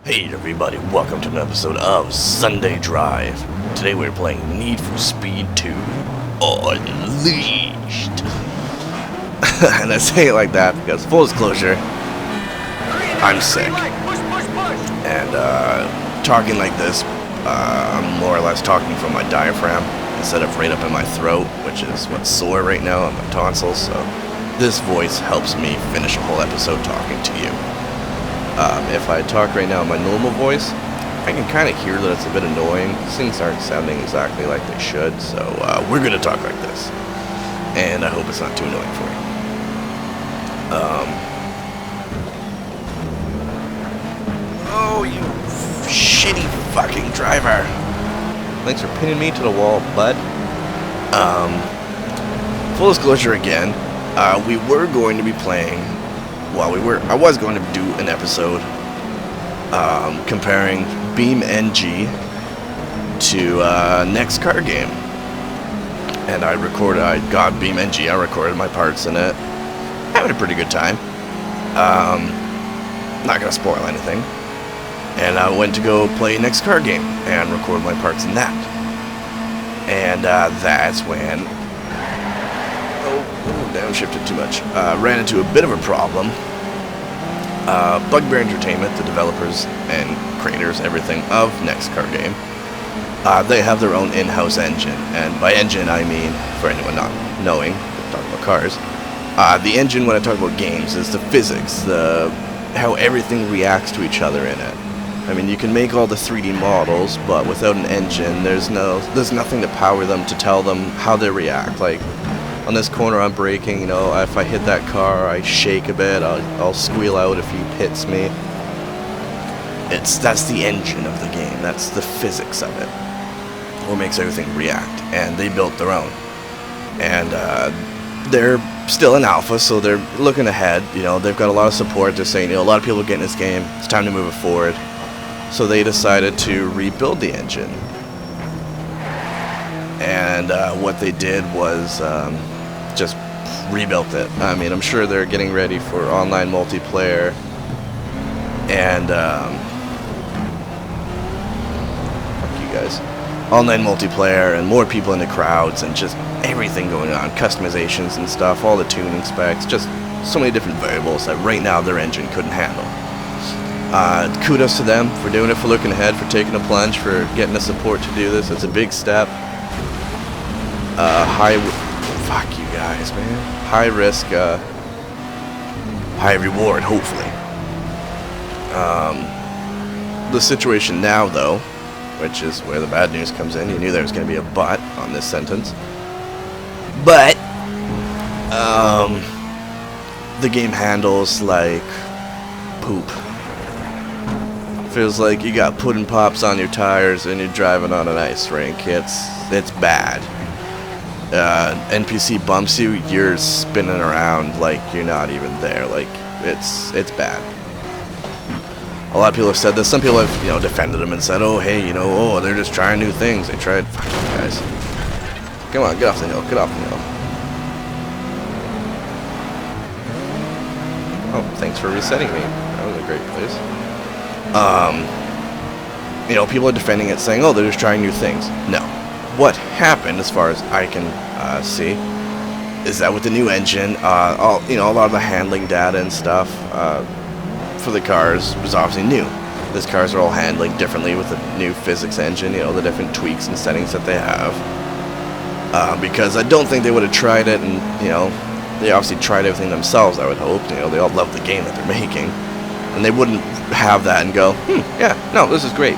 Hey everybody, welcome to an episode of Sunday Drive. Today we're playing Need for Speed 2 Unleashed. And I say it like that because, full disclosure, I'm sick. And talking like this, I'm more or less talking from my diaphragm instead of right up in my throat, which is what's sore right now on my tonsils. So this voice helps me finish a whole episode talking to you. If I talk right now in my normal voice, I can kind of hear that it's a bit annoying. Things aren't sounding exactly like they should, so we're going to talk like this. And I hope it's not too annoying for you. Oh, you shitty fucking driver. Thanks for pinning me to the wall, bud. Full disclosure again, we were going to be playing... I was going to do an episode comparing BeamNG to next car game, and I got BeamNG. I recorded my parts in it, having a pretty good time. Not gonna spoil anything. And I went to go play next car game and record my parts in that, and that's when. Downshifted too much. Ran into a bit of a problem. Bugbear Entertainment, the developers and creators, everything of Next Car Game, they have their own in-house engine. And by engine, I mean, for anyone not knowing, talk about cars, the engine when I talk about games is the physics, how everything reacts to each other in it. I mean, you can make all the 3D models, but without an engine, there's nothing to power them to tell them how they react. Like, on this corner I'm braking, you know, if I hit that car, I shake a bit, I'll squeal out if he hits me. That's the engine of the game, that's the physics of it. What makes everything react, and they built their own. And they're still in alpha, so they're looking ahead, you know, they've got a lot of support, they're saying, you know, a lot of people are getting this game, it's time to move it forward. So they decided to rebuild the engine. And what they did was just rebuilt it. I mean, I'm sure they're getting ready for online multiplayer and fuck you guys, online multiplayer and more people in the crowds and just everything going on, customizations and stuff, all the tuning specs, just so many different variables that right now their engine couldn't handle. Kudos to them for doing it, for looking ahead, for taking a plunge, for getting the support to do this. It's a big step. Fuck you guys, man. High risk, high reward, hopefully. The situation now, though, which is where the bad news comes in. You knew there was going to be a but on this sentence. But, the game handles like poop. Feels like you got pudding pops on your tires and you're driving on an ice rink. It's bad. NPC bumps you, you're spinning around like you're not even there. Like, it's bad. A lot of people have said this. Some people have, you know, defended them and said, oh, hey, you know, oh, they're just trying new things. They tried. Fuck you guys. Come on, get off the hill. Get off the hill. Oh, thanks for resetting me. That was a great place. You know, people are defending it, saying, oh, they're just trying new things. No. What happened, as far as I can see, is that with the new engine, a lot of the handling data and stuff for the cars was obviously new. These cars are all handling differently with the new physics engine, you know, the different tweaks and settings that they have. Because I don't think they would have tried it, and, you know, they obviously tried everything themselves, I would hope. You know, they all love the game that they're making. And they wouldn't have that and go, yeah, no, this is great.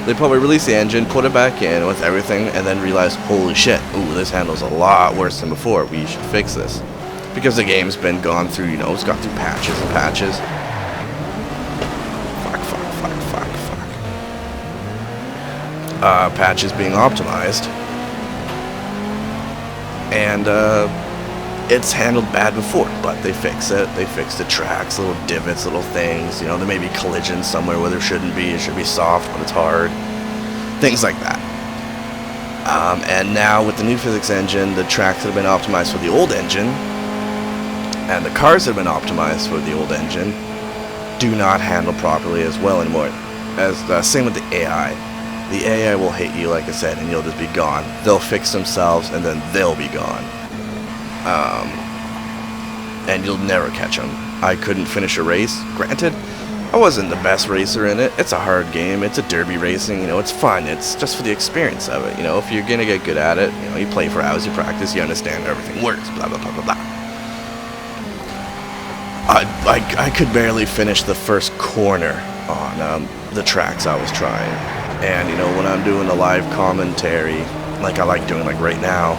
They'd probably release the engine, put it back in with everything, and then realize, holy shit, ooh, this handles a lot worse than before, we should fix this. Because the game's been gone through, you know, it's gone through patches and patches. Patches being optimized. And, it's handled bad before, but they fix it. They fix the tracks, little divots, little things. You know, there may be collisions somewhere where there shouldn't be. It should be soft, but it's hard. Things like that. And now with the new physics engine, the tracks that have been optimized for the old engine, and the cars that have been optimized for the old engine, do not handle properly as well anymore. Same with the AI. The AI will hit you, like I said, and you'll just be gone. They'll fix themselves, and then they'll be gone. And you'll never catch them. I couldn't finish a race. Granted, I wasn't the best racer in it. It's a hard game. It's a derby racing. You know, it's fun. It's just for the experience of it. You know, if you're gonna get good at it, you know, you play for hours, you practice, you understand how everything works. Blah blah blah blah blah. I could barely finish the first corner on the tracks I was trying. And you know, when I'm doing a live commentary, like I like doing, like right now,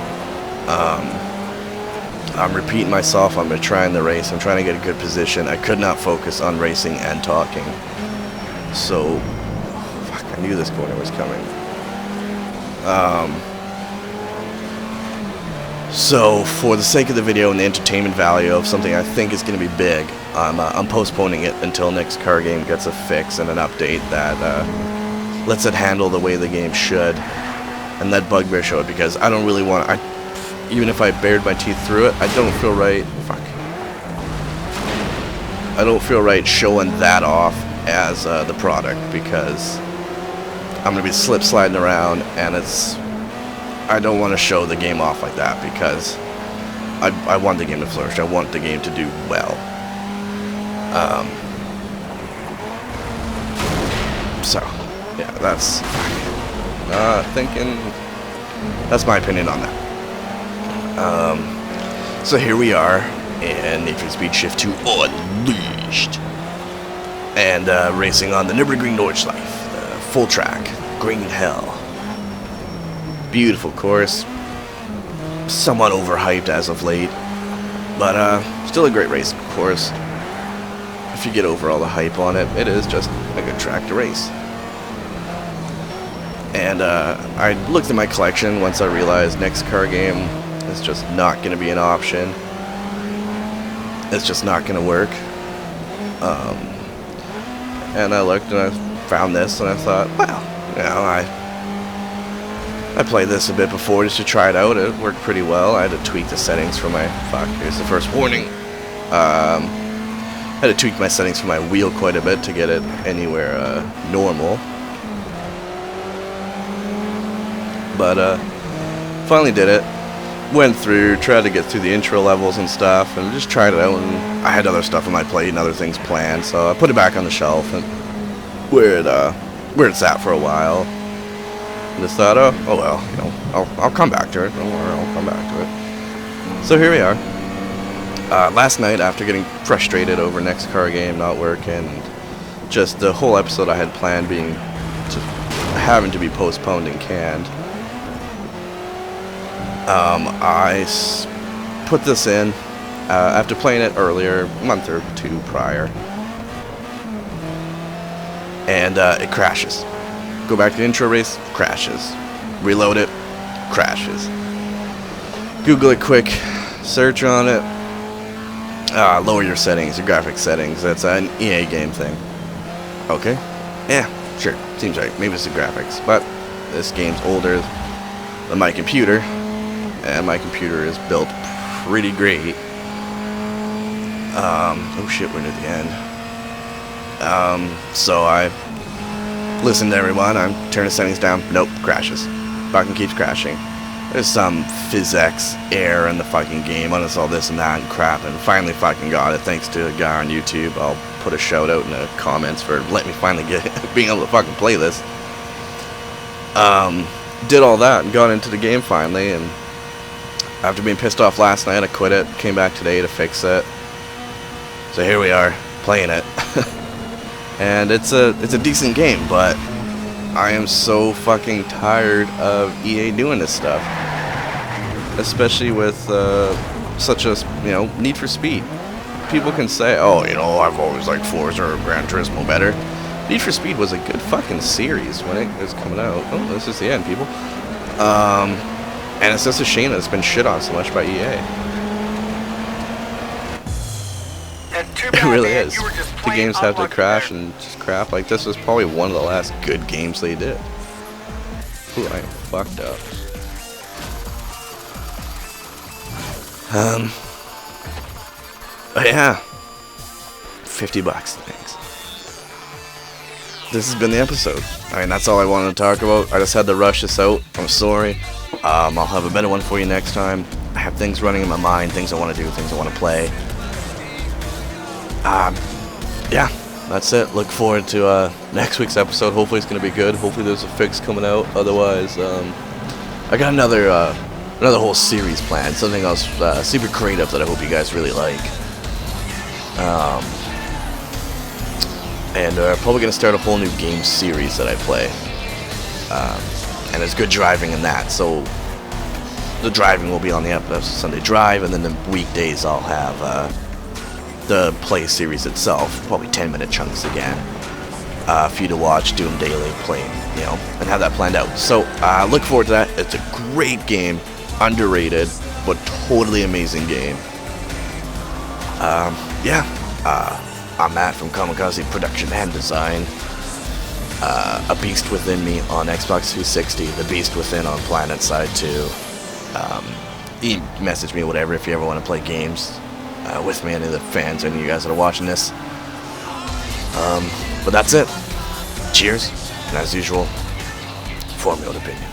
I'm repeating myself. I'm trying the race. I'm trying to get a good position. I could not focus on racing and talking. So, fuck, I knew this corner was coming. So, for the sake of the video and the entertainment value of something I think is going to be big, I'm postponing it until next car game gets a fix and an update that lets it handle the way the game should, and let Bugbear show it, because I don't really want to. Even if I bared my teeth through it, I don't feel right. Fuck. I don't feel right showing that off as the product, because I'm gonna be sliding around, and I don't want to show the game off like that, because I want the game to flourish. I want the game to do well. So yeah, that's that's my opinion on that. So here we are in Need for Speed Shift 2 Unleashed, and racing on the Nürburgring Nordschleife, the full track, Green Hell. Beautiful course, somewhat overhyped as of late, but still a great race course. If you get over all the hype on it, it is just a good track to race. And I looked at my collection once I realized next car game is just not going to be an option. It's just not going to work. And I looked and I found this, and I thought, well, you know, I played this a bit before just to try it out. It worked pretty well. I had to tweak the settings for my... Fuck, here's the first warning. I had to tweak my settings for my wheel quite a bit to get it anywhere normal. But finally did it. Went through, tried to get through the intro levels and stuff, and just tried it out. And I had other stuff on my plate and other things planned, so I put it back on the shelf and where it sat for a while. And just thought, oh well, you know, I'll come back to it. Don't worry, I'll come back to it. So here we are. Last night, after getting frustrated over next car game not working, and just the whole episode I had planned having to be postponed and canned, I put this in after playing it earlier, a month or two prior, and it crashes. Go back to the intro race, crashes. Reload it, crashes. Google it quick, search on it, lower your settings, your graphics settings. That's an EA game thing. Okay, yeah, sure, seems right. Maybe it's the graphics, but this game's older than my computer, and my computer is built pretty great. Oh shit, we're near the end. So I listened to everyone. I'm turning settings down. Nope, crashes. Fucking keeps crashing. There's some PhysX error in the fucking game. Uninstall this and that and crap, and finally fucking got it thanks to a guy on YouTube. I'll put a shout out in the comments for letting me finally get being able to fucking play this. Did all that and got into the game finally, and after being pissed off last night, I quit it. Came back today to fix it. So here we are, playing it. And it's a decent game, but I am so fucking tired of EA doing this stuff. Especially with such a, you know, Need for Speed. People can say, oh, you know, I've always liked Forza or Gran Turismo better. Need for Speed was a good fucking series when it was coming out. Oh, this is the end, people. And it's just a shame that it's been shit on so much by EA. It really is. The games have to crash and just crap. Like, this was probably one of the last good games they did. Ooh, I fucked up. But yeah. $50, thanks. this has been the episode. I mean, that's all I wanted to talk about. I just had to rush this out. I'm sorry. I'll have a better one for you next time. I have things running in my mind, things I want to do, things I want to play. Yeah, that's it. Look forward to next week's episode. Hopefully it's going to be good. Hopefully there's a fix coming out. Otherwise, I got another whole series planned. Something else super creative that I hope you guys really like. And probably going to start a whole new game series that I play. And there's good driving in that. So the driving will be on the episode Sunday Drive, and then the weekdays I'll have the play series itself, probably 10-minute chunks again, for you to watch, do them daily, play, and have that planned out. So look forward to that. It's a great game, underrated, but totally amazing game. I'm Matt from Kamikaze Production and Design. A Beast Within me on Xbox 360, The Beast Within on PlanetSide 2. You message me, whatever, if you ever want to play games with me, any of the fans, any of you guys that are watching this. But that's it. Cheers, and as usual, form your own opinion.